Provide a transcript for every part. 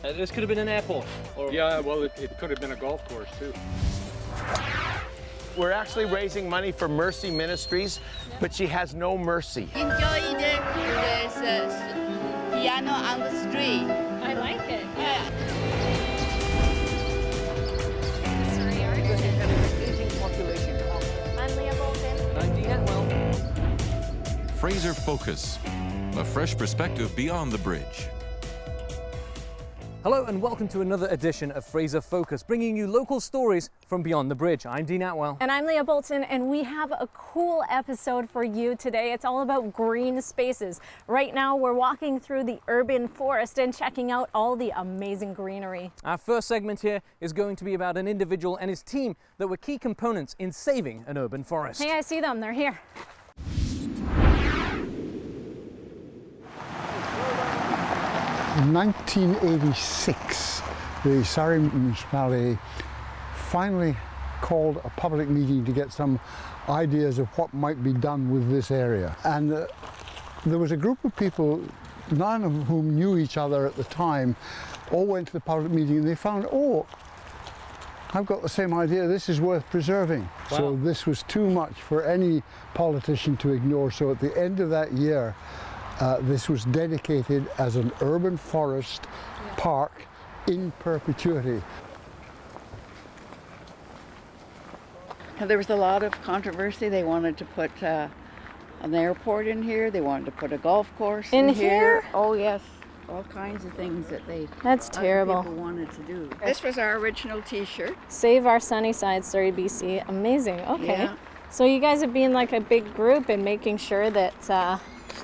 This could have been an airport. Or... Yeah, well, it could have been a golf course too. We're actually raising money for Mercy Ministries, but she has no mercy. Enjoy the piano on the street. I like it. Yeah. I'm Leah Bolton. I'm Dean Atwell. Fraser Focus, a fresh perspective beyond the bridge. Hello and welcome to another edition of Fraser Focus, bringing you local stories from beyond the bridge. I'm Dean Atwell. And I'm Leah Bolton, and we have a cool episode for you today. It's all about green spaces. Right now, we're walking through the urban forest and checking out all the amazing greenery. Our first segment here is going to be about an individual and his team that were key components in saving an urban forest. Hey, I see them. They're here. In 1986, the Surrey municipality finally called a public meeting to get some ideas of what might be done with this area. And there was a group of people, none of whom knew each other at the time, all went to the public meeting and they found, oh, I've got the same idea, this is worth preserving. Wow. So this was too much for any politician to ignore. So at the end of that year, this was dedicated as an urban forest park in perpetuity. There was a lot of controversy. They wanted to put an airport in here. They wanted to put a golf course In in here? Oh yes, all kinds of things that That's other terrible. people wanted to do. This was our original T-shirt. Save our sunny side, Surrey, BC. Amazing. Okay. Yeah. So you guys are being like a big group and making sure that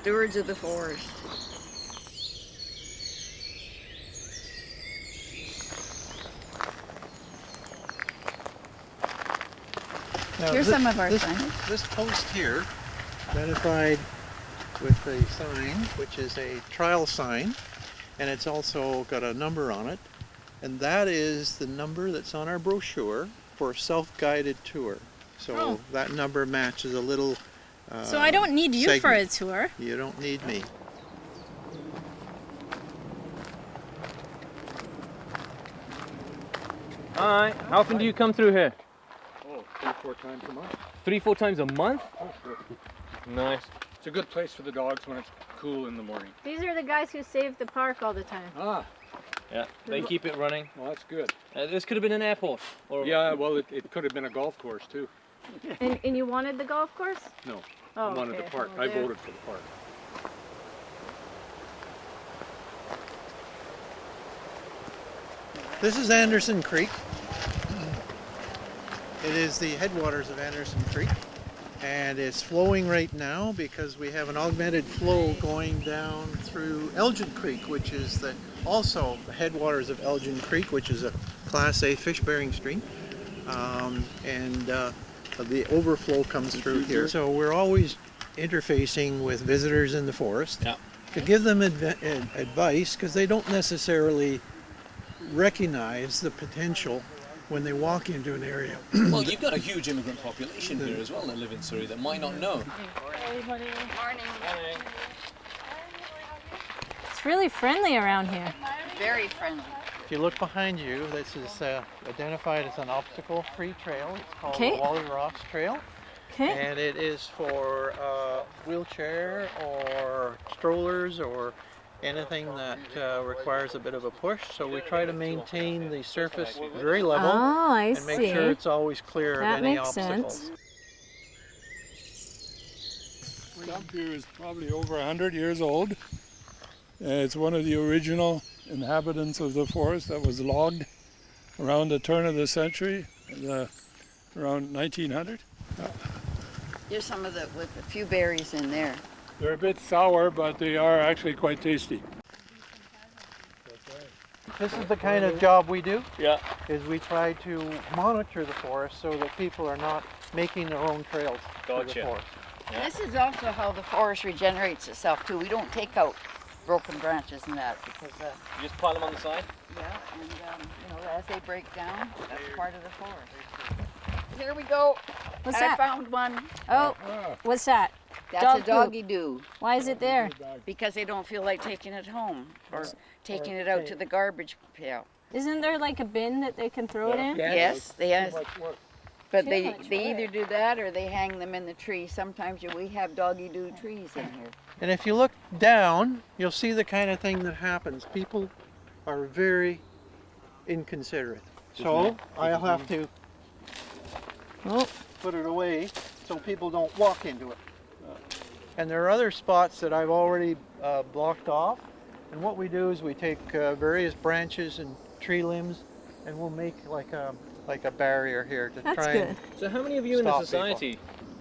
Stewards of the forest. Now, Here's some of our this, signage. This post here, identified with a sign, which is a trial sign, and it's also got a number on it, and that is the number that's on our brochure for self-guided tour. So that number matches a little so I don't need you for a segment. tour. You don't need me. Hi, how often do you come through here? Oh, 3-4 times a month. 3-4 times a month? Oh, sure. Nice. It's a good place for the dogs when it's cool in the morning. These are the guys who save the park all the time. Ah, Yeah, they keep it running. well, that's good. This could have been an airport. Or... Yeah, well, it could have been a golf course too. And you wanted the golf course? No, Oh, I wanted okay. the park. Well, I there- voted for the park. This is Anderson Creek. It is the headwaters of Anderson Creek, and it's flowing right now because we have an augmented flow going down through Elgin Creek, which is also the headwaters of Elgin Creek, which is a Class A fish-bearing stream, and the overflow comes through here. So we're always interfacing with visitors in the forest to give them advice, because they don't necessarily recognize the potential when they walk into an area. Well, you've got a huge immigrant population here as well that live in Surrey that might not know. Morning. It's really friendly around here. Very friendly. If you look behind you, this is identified as an obstacle-free trail. It's called Okay. the Wally Ross Trail, Okay. and it is for wheelchair or strollers or anything that requires a bit of a push. So we try to maintain the surface very level Oh, I and see. make sure it's always clear That of any makes obstacles. sense. Dump here is probably over 100 years old. It's one of the original inhabitants of the forest that was logged around the turn of the century, around 1900. Here's some of the with a few berries in there. They're a bit sour, but they are actually quite tasty. This is the kind of job we do. Yeah. Is we try to monitor the forest so that people are not making their own trails through the Gotcha. forest. This is also how the forest regenerates itself too. We don't take out broken branches and that because You just pile them on the side? yeah, and as they break down, that's part of the forest. Here we go. What's I that? found one. Oh, what's that? That's Dog a poop. doggy do. Why is it there? Because they don't feel like taking it home or taking it out to the garbage pail. Isn't there like a bin that they can throw it in? Yes, yes. But Too they much either work. do that or they hang them in the tree. Sometimes we have doggy do trees in here. And if you look down, you'll see the kind of thing that happens. People are very inconsiderate. So I'll have to put it away so people don't walk into it. And there are other spots that I've already blocked off. And what we do is we take various branches and tree limbs and we'll make like a barrier here to That's try good. and So how many of you in the stop society?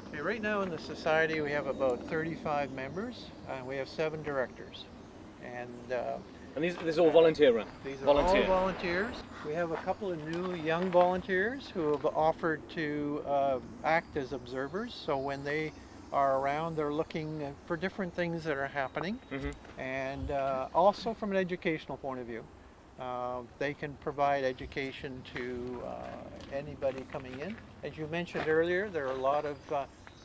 Okay, right now in the society we have about 35 members and we have 7 directors. And And these all volunteer run? these are Volunteer. all volunteers. We have a couple of new young volunteers who have offered to act as observers. So when they are around, they're looking for different things that are happening. And also from an educational point of view. They can provide education to anybody coming in. As you mentioned earlier, there are a lot of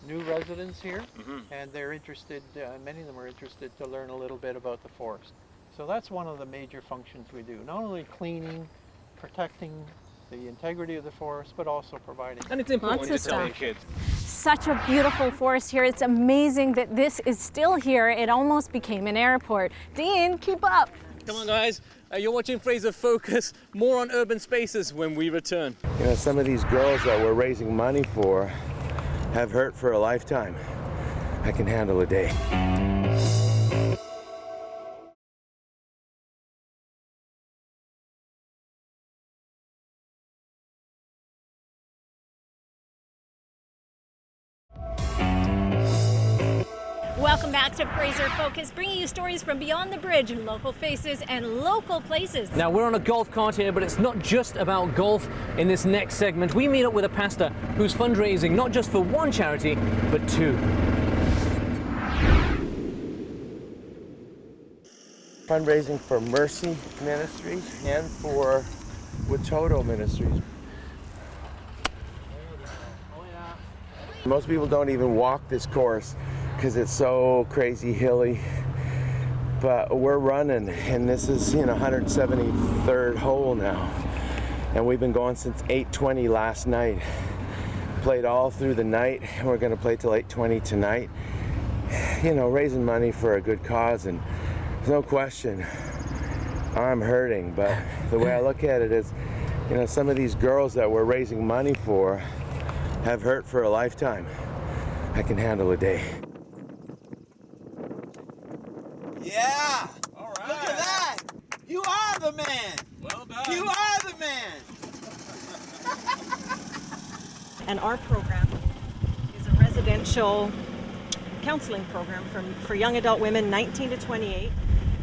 new residents here, and they're interested, many of them are interested to learn a little bit about the forest. So that's one of the major functions we do, not only cleaning, protecting the integrity of the forest, but also providing. And it's important Lots to of tell your stuff. kids. Such a beautiful forest here. It's amazing that this is still here. It almost became an airport. Dean, keep up. Come on, guys. You're watching Fraser Focus. More on urban spaces when we return. You know, some of these girls that we're raising money for have hurt for a lifetime. I can handle a day. Welcome back to Fraser Focus, bringing you stories from beyond the bridge, local faces and local places. Now, we're on a golf cart here, but it's not just about golf. In this next segment, we meet up with a pastor who's fundraising not just for one charity, but 2. Fundraising for Mercy Ministries and for Watoto Ministries. Most people don't even walk this course because it's so crazy hilly, but we're running, and this is 173rd hole now, and we've been going since 8:20 last night. Played all through the night, and we're going to play till 8:20 tonight. Raising money for a good cause, and there's no question I'm hurting, but the way I look at it is, some of these girls that we're raising money for have hurt for a lifetime. I can handle a day. Yeah! All right. Look at that! You are the man! Well done. You are the man! And our program is a residential counseling program for young adult women 19 to 28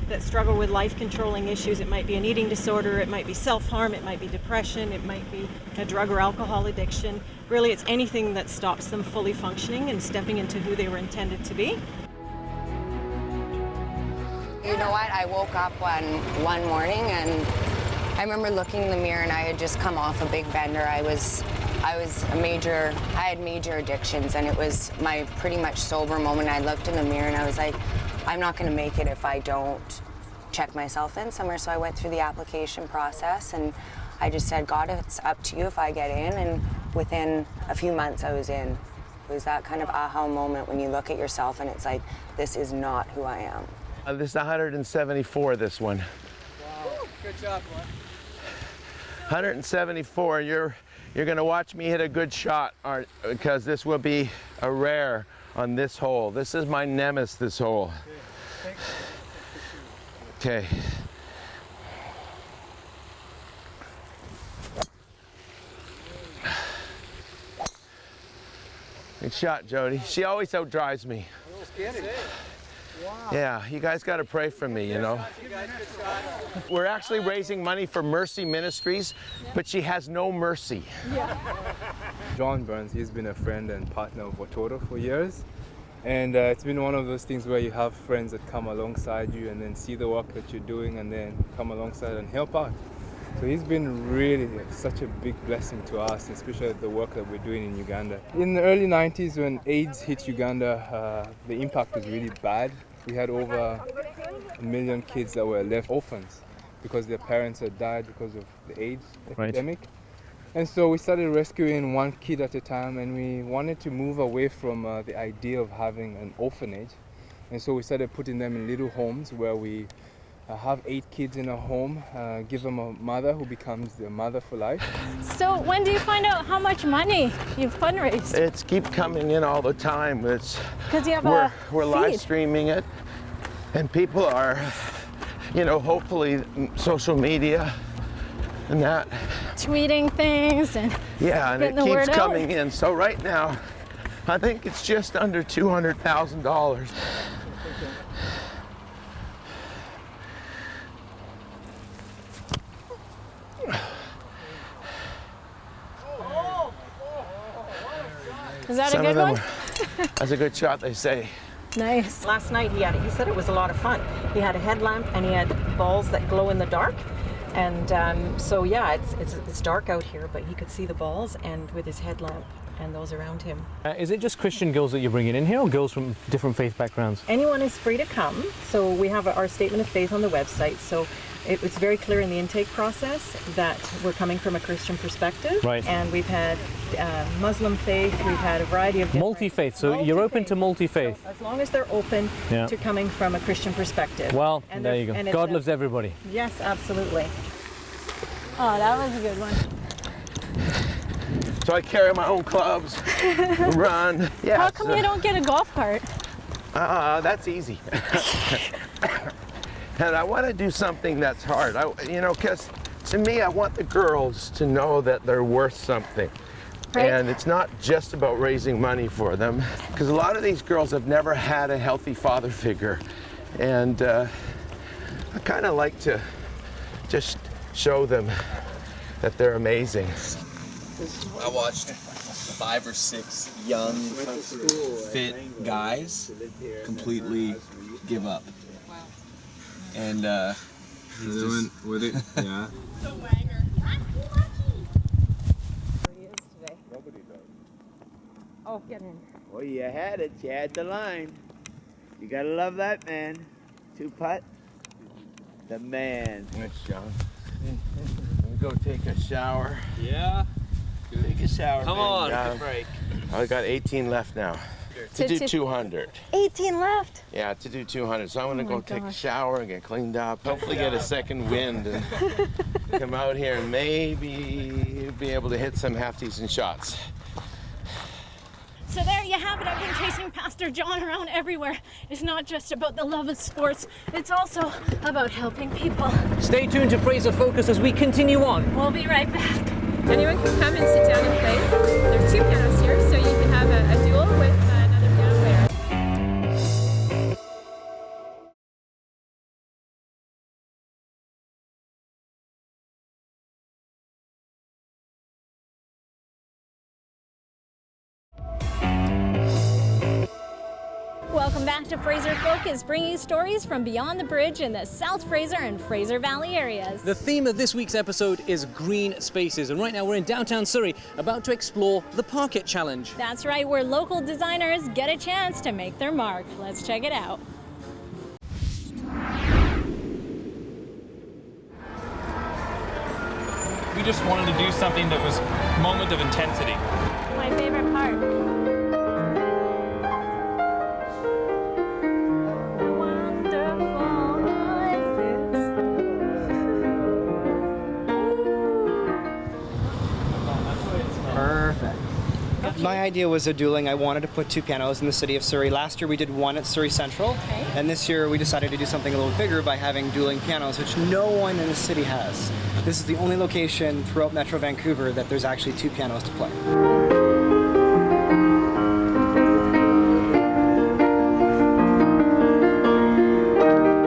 that struggle with life-controlling issues. It might be an eating disorder, it might be self-harm, it might be depression, it might be a drug or alcohol addiction. Really, it's anything that stops them fully functioning and stepping into who they were intended to be. You know what? I woke up one morning and I remember looking in the mirror, and I had just come off a big bender. I had major addictions, and it was my pretty much sober moment. I looked in the mirror and I was like, I'm not going to make it if I don't check myself in somewhere. So I went through the application process, and I just said, God, it's up to you if I get in. And within a few months I was in. It was that kind of aha moment when you look at yourself and it's like, this is not who I am. This is 174, this one. Wow. Good job, boy. 174. You're going to watch me hit a good shot, because this will be a rare on this hole. This is my nemesis, this hole. Okay. Good shot, Jody. She always outdrives me. Yeah, you guys got to pray for me, We're actually raising money for Mercy Ministries, but she has no mercy. John Burns, he's been a friend and partner of Watoto for years. And it's been one of those things where you have friends that come alongside you and then see the work that you're doing and then come alongside and help out. So he's been really such a big blessing to us, especially the work that we're doing in Uganda. In the early 90s, when AIDS hit Uganda, the impact was really bad. We had over 1 million kids that were left orphans because their parents had died because of the AIDS epidemic. And so we started rescuing one kid at a time, and we wanted to move away from the idea of having an orphanage. And so we started putting them in little homes where we have 8 kids in a home, give them a mother who becomes their mother for life. So when do you find out how much money you've fundraised? It's keep coming in all the time. It's because you have we're live streaming it, and people are, you know, hopefully social media and that. Tweeting things and yeah, and getting it the keeps word coming out. in. So right now, I think it's just under $200,000. Is that Some a of good them one? That's a good shot, they say. Nice. Last night he said it was a lot of fun. He had a headlamp and he had balls that glow in the dark. And so yeah, it's dark out here, but he could see the balls and with his headlamp and those around him. Is it just Christian girls that you're bringing in here, or girls from different faith backgrounds? Anyone is free to come. So we have our statement of faith on the website. So it was very clear in the intake process that we're coming from a Christian perspective. Right. And we've had Muslim faith, we've had a variety of different... Multi-faith, so you're open to multi-faith? So as long as they're open to coming from a Christian perspective. Well, and there you go. God loves everybody. Yes, absolutely. Oh, that was a good one. So I carry my own clubs, run. Yeah. How come you don't get a golf cart? That's easy. And I want to do something that's hard. You know, because to me, I want the girls to know that they're worth something. Right. And it's not just about raising money for them, because a lot of these girls have never had a healthy father figure. And I kind of like to just show them that they're amazing. I watched 5 or 6 young, fit guys completely give up. Wow. And he's just with it. Yeah. Oh, get in. Well, you had it. You had the line. You gotta love that man. 2-putt. The man. Thanks, John. Let me go take a shower. Yeah. Take a shower. Come on. Good break. I got 18 left now. To do 200. 18 left. Yeah, to do 200. So I'm gonna go take a shower and get cleaned up. Hopefully get a second wind and come out here and maybe be able to hit some half decent shots. So there you have it. I've been chasing Pastor John around everywhere. It's not just about the love of sports. It's also about helping people. Stay tuned to Fraser Focus as we continue on. We'll be right back. Anyone can come and sit down and play. There are 2 pianos here, so you can have a duel with another piano player. Welcome back to Fraser Focus, bringing you stories from beyond the bridge in the South Fraser and Fraser Valley areas. The theme of this week's episode is green spaces, and right now we're in downtown Surrey, about to explore the Park It Challenge. That's right, where local designers get a chance to make their mark. Let's check it out. We just wanted to do something that was a moment of intensity. My favorite part. My idea was a dueling. I wanted to put 2 pianos in the city of Surrey. Last year we did one at Surrey Central, and this year we decided to do something a little bigger by having dueling pianos, which no one in the city has. This is the only location throughout Metro Vancouver that there's actually 2 pianos to play.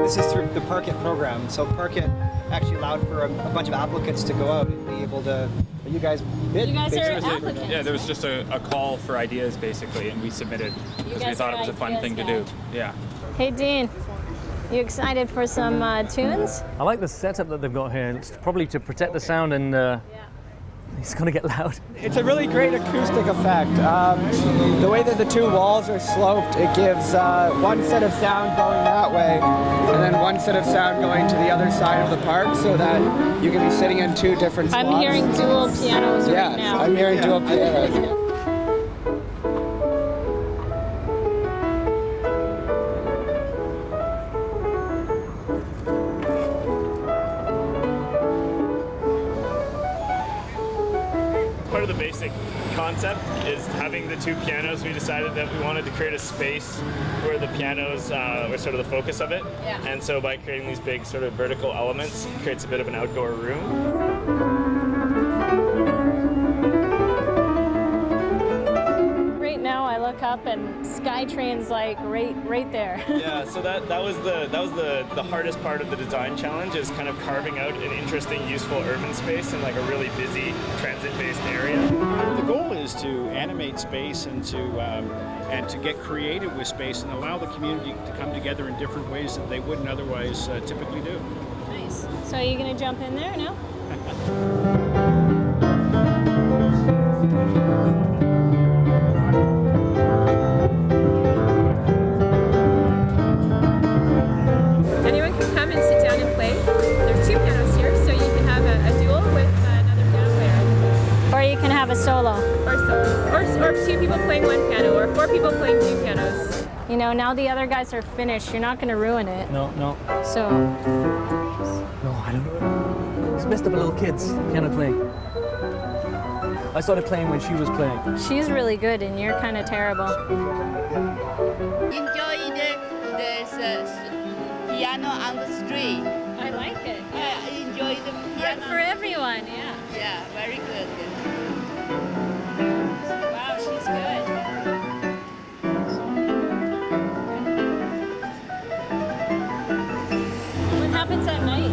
This is through the Park It program. So Park It actually allowed for a bunch of applicants to go out and be able to, you guys bid. You guys are applicants. Yeah, there was just a call for ideas basically, and we submitted because we thought it was a fun thing to do. Yeah. Hey, Dean. You excited for some tunes? I like the setup that they've got here. It's probably to protect the sound and it's going to get loud. It's a really great acoustic effect. The way that the two walls are sloped, it gives one set of sound going that way and then one set of sound going to the other side of the park so that you can be sitting in two different spots. I'm hearing dual pianos right now. Yeah, I'm hearing dual pianos. Part of the basic concept is having the two pianos. We decided that we wanted to create a space where the pianos were sort of the focus of it. Yeah. And so by creating these big sort of vertical elements, it creates a bit of an outdoor room. Right now I look up and SkyTrain's like right there. Yeah, so that was the hardest part of the design challenge, is kind of carving out an interesting, useful urban space in like a really busy transit-based area. The goal is to animate space and to get creative with space and allow the community to come together in different ways that they wouldn't otherwise typically do. Nice. So are you going to jump in there now? Anyone can come and sit down and play. There are two pianos here, so you can have a duel with another piano player. Or you can have a solo. Or solo. Or two people playing one piano, or four people playing two pianos. You know, now the other guys are finished. You're not going to ruin it. No. So. No, I don't. It's messed up little kids piano playing. I started playing when she was playing. She's really good and you're kind of terrible. Enjoy the piano on the street. I like it. Yeah, enjoy the piano. For everyone, yeah. Yeah, very good. Wow, she's good. What happens at night?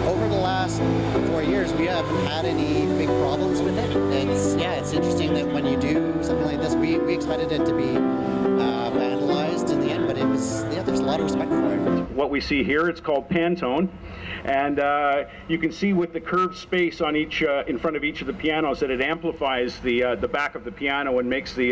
Over the last 4 years, we haven't had any big problems with it. It's interesting that when you do something like this, we expected it to be vandalized in the end, but there's a lot of respect for it. What we see here, it's called Pantone, and you can see with the curved space on each in front of each of the pianos that it amplifies the back of the piano and makes the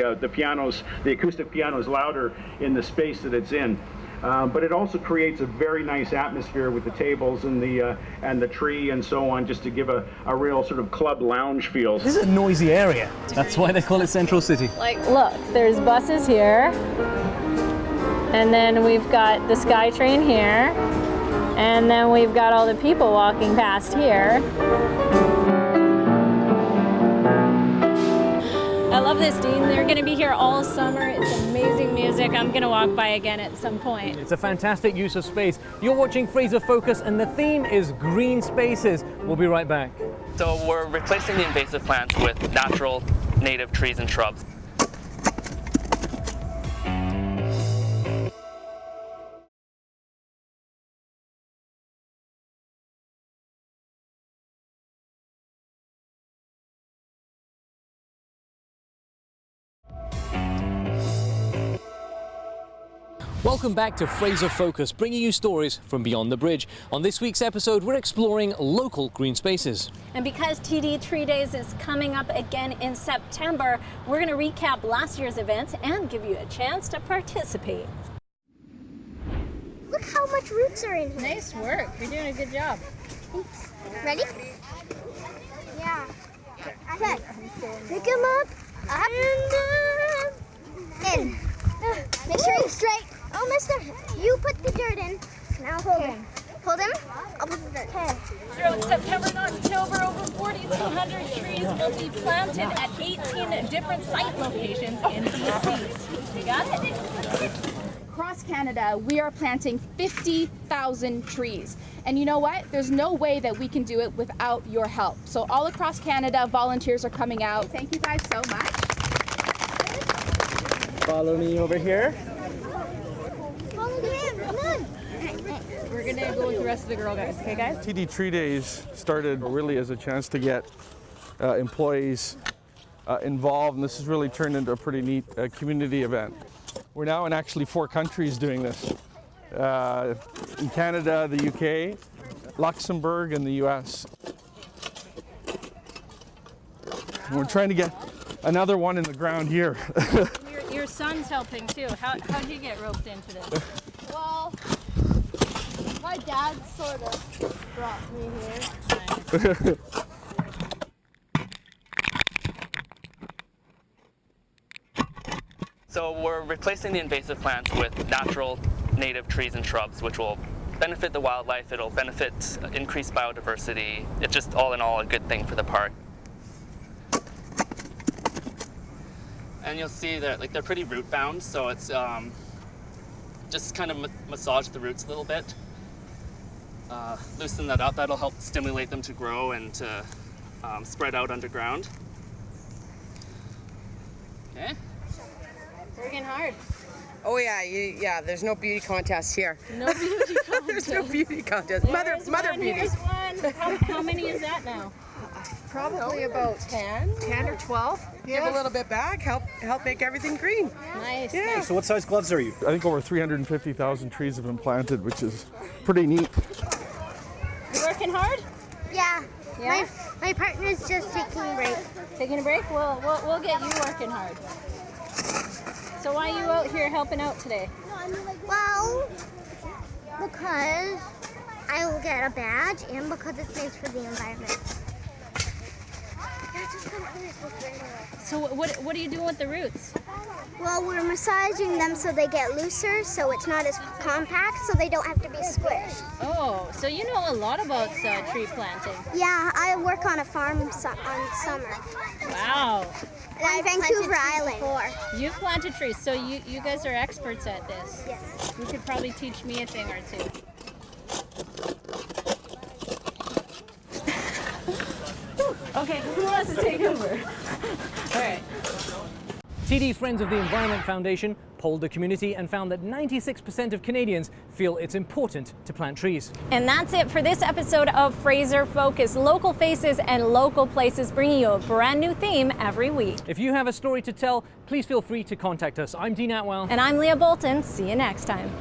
acoustic pianos louder in the space that it's in. But it also creates a very nice atmosphere with the tables and the tree and so on, just to give a real sort of club lounge feel. This is a noisy area. That's why they call it Central City. Like, look, there's buses here, and then we've got the SkyTrain here, and then we've got all the people walking past here. I love this, Dean. They're going to be here all summer. It's amazing music. I'm going to walk by again at some point. It's a fantastic use of space. You're watching Fraser Focus, and the theme is green spaces. We'll be right back. So we're replacing the invasive plants with natural, native trees and shrubs. Welcome back to Fraser Focus, bringing you stories from beyond the bridge. On this week's episode, we're exploring local green spaces. And because TD Tree Days is coming up again in September, we're going to recap last year's events and give you a chance to participate. Look how much roots are in here. Nice work. You're doing a good job. Thanks. Ready? Yeah. Okay. Pick them up and in. Make sure you're straight. Oh, mister, you put the dirt in. Now hold him. Hold him. I'll put the dirt. Okay. Throughout September and October, over 4,200 trees will be planted at 18 different site locations in BC. You got it? Across Canada, we are planting 50,000 trees. And you know what? There's no way that we can do it without your help. So all across Canada, volunteers are coming out. Thank you guys so much. Follow me over here. We're gonna go with the rest of the girl guys, okay guys? TD Tree Days started really as a chance to get employees involved, and this has really turned into a pretty neat community event. We're now in actually 4 countries doing this. In Canada, the UK, Luxembourg, and the US. And we're trying to get another one in the ground here. Your son's helping too. How'd you get roped into this? Well, my dad sort of brought me here. So we're replacing the invasive plants with natural native trees and shrubs, which will benefit the wildlife, it'll benefit increased biodiversity. It's just all in all a good thing for the park. And you'll see that they're pretty root bound, so it's just kind of massage the roots a little bit. Loosen that up, that'll help stimulate them to grow and to spread out underground. Okay. Working hard. Oh yeah, there's no beauty contest here. No beauty contest. There's no beauty contest. Mother beauty. Here's one. How many is that now? Probably about 10 or 12. Give a little bit back, help make everything green. Nice. Yeah. So what size gloves are you? I think over 350,000 trees have been planted, which is pretty neat. You working hard? Yeah. Yeah? My partner's just taking a break. Taking a break? We'll get you working hard. So why are you out here helping out today? Well, because I will get a badge and because it's nice for the environment. So what are you doing with the roots? Well, we're massaging them so they get looser, so it's not as compact, so they don't have to be squished. Oh, so you know a lot about tree planting. Yeah, I work on a farm on summer. Wow. On Vancouver Island. You've planted trees, so you guys are experts at this. Yes. You could probably teach me a thing or two. Okay, who wants to take over? All right. TD Friends of the Environment Foundation polled the community and found that 96% of Canadians feel it's important to plant trees. And that's it for this episode of Fraser Focus. Local faces and local places bringing you a brand new theme every week. If you have a story to tell, please feel free to contact us. I'm Dean Atwell. And I'm Leah Bolton. See you next time.